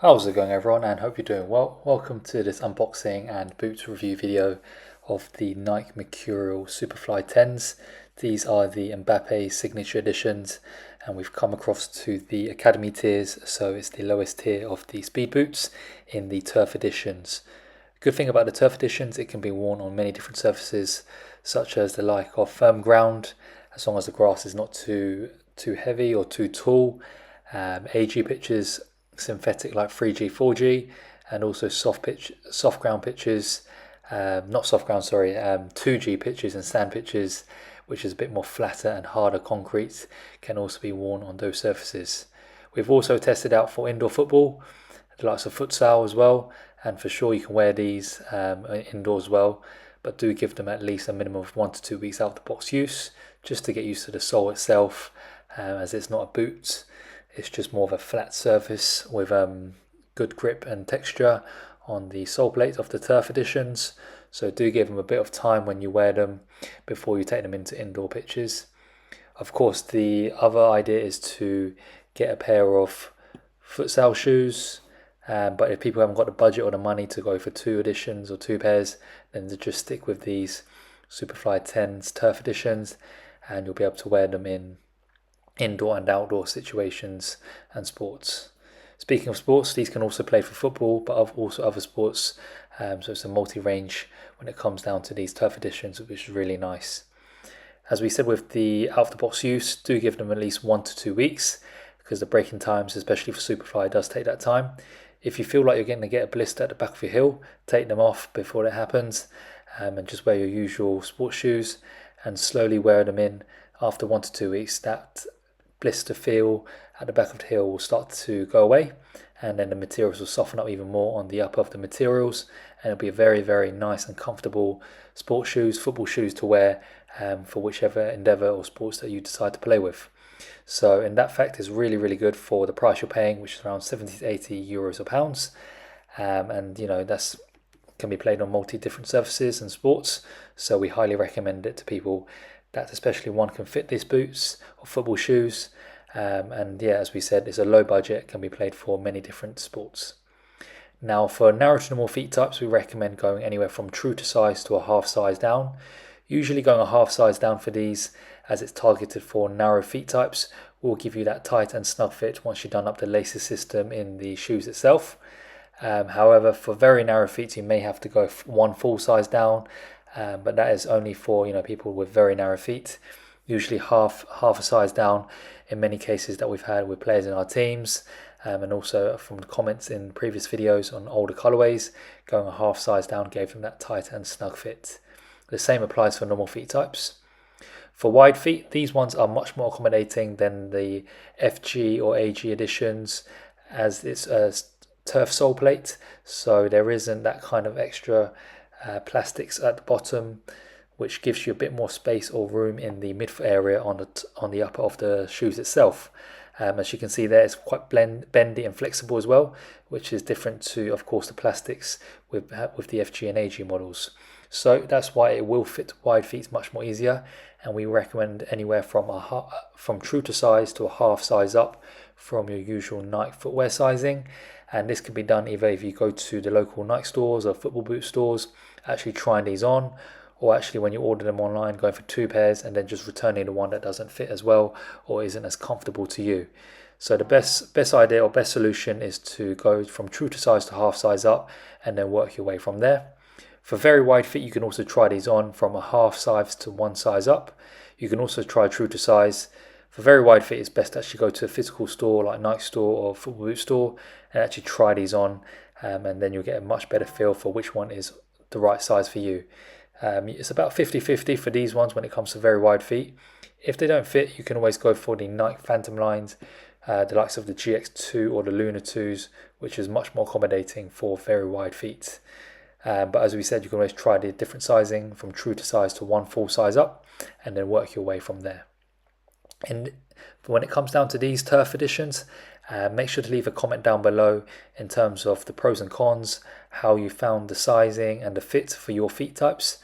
How's it going everyone, and hope you're doing well. Welcome to this unboxing and boot review video of the Nike Mercurial Superfly 10s. These are the Mbappe signature editions, and we've come across to the Academy tiers, so it's the lowest tier of the speed boots in the turf editions. Good thing about the turf editions, it can be worn on many different surfaces, such as the like of firm ground, as long as the grass is not too heavy or too tall. AG pitches, synthetic like 3G, 4G, and also soft ground pitches, not soft ground, sorry, 2G pitches and sand pitches, which is a bit more flatter and harder concrete, can also be worn on those surfaces. We've also tested out for indoor football, the likes of futsal as well, and for sure you can wear these indoors as well, but do give them at least a minimum of 1 to 2 weeks out of the box use, just to get used to the sole itself, as it's not a boot. It's just more of a flat surface with good grip and texture on the sole plate of the turf editions. So do give them a bit of time when you wear them before you take them into indoor pitches. Of course, the other idea is to get a pair of futsal shoes. But if people haven't got the budget or the money to go for 2 editions or 2 pairs, then to just stick with these Superfly 10s turf editions, and you'll be able to wear them in indoor and outdoor situations and sports. Speaking of sports, these can also play for football, but also other sports. So it's a multi-range when it comes down to these turf editions, which is really nice. As we said with the out-of-the-box use, do give them at least 1 to 2 weeks, because the breaking times, especially for Superfly, does take that time. If you feel like you're going to get a blister at the back of your heel, take them off before that happens, and just wear your usual sports shoes and slowly wear them in. After 1 to 2 weeks, that blister feel at the back of the heel will start to go away, and then the materials will soften up even more on the upper of the materials, and it'll be a very, very nice and comfortable sports shoes, football shoes to wear for whichever endeavour or sports that you decide to play with. So in that fact, it's really, really good for the price you're paying, which is around 70 to 80 euros or pounds. And that's can be played on multi different surfaces and sports. So we highly recommend it to people that especially one can fit these boots or football shoes. And yeah, as we said, it's a low budget, can be played for many different sports. Now for narrow to normal feet types, we recommend going anywhere from true to size to a half size down. Usually going a half size down for these, as it's targeted for narrow feet types, will give you that tight and snug fit once you've done up the laces system in the shoes itself. However, for very narrow feet, you may have to go one full size down, but that is only for people with very narrow feet. Usually half a size down in many cases that we've had with players in our teams, and also from the comments in previous videos on older colorways, going a half size down gave them that tight and snug fit. The same applies for normal feet types. For wide feet, these ones are much more accommodating than the FG or AG editions, as it's a turf sole plate, so there isn't that kind of extra plastics at the bottom, which gives you a bit more space or room in the midfoot area on the upper of the shoes itself. As you can see there, it's quite bendy and flexible as well, which is different to, of course, the plastics with the FG and AG models. So that's why it will fit wide feet much more easier, and we recommend anywhere from true to size to a half size up from your usual Nike footwear sizing. And this can be done either if you go to the local Nike stores or football boot stores, actually trying these on, or actually when you order them online, going for 2 pairs and then just returning the one that doesn't fit as well or isn't as comfortable to you. So the best idea or best solution is to go from true to size to half size up and then work your way from there. For very wide feet, you can also try these on from a half size to 1 size up. You can also try true to size. For very wide feet, it's best to actually go to a physical store like Nike store or football boot store and actually try these on, and then you'll get a much better feel for which one is the right size for you. It's about 50-50 for these ones when it comes to very wide feet. If they don't fit, you can always go for the Nike Phantom lines, the likes of the GX2 or the Lunar 2s, which is much more accommodating for very wide feet. But as we said, you can always try the different sizing from true to size to 1 full size up and then work your way from there. And when it comes down to these turf editions, make sure to leave a comment down below in terms of the pros and cons, how you found the sizing and the fit for your feet types,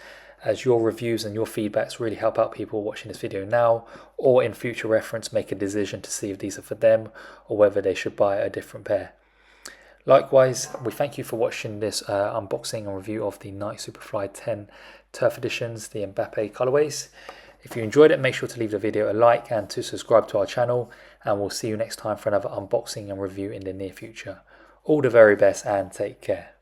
as your reviews and your feedbacks really help out people watching this video now or in future reference make a decision to see if these are for them or whether they should buy a different pair. Likewise, we thank you for watching this unboxing and review of the Nike Superfly 10 Turf Editions, the Mbappe colorways. If you enjoyed it, make sure to leave the video a like and to subscribe to our channel, and we'll see you next time for another unboxing and review in the near future. All the very best and take care.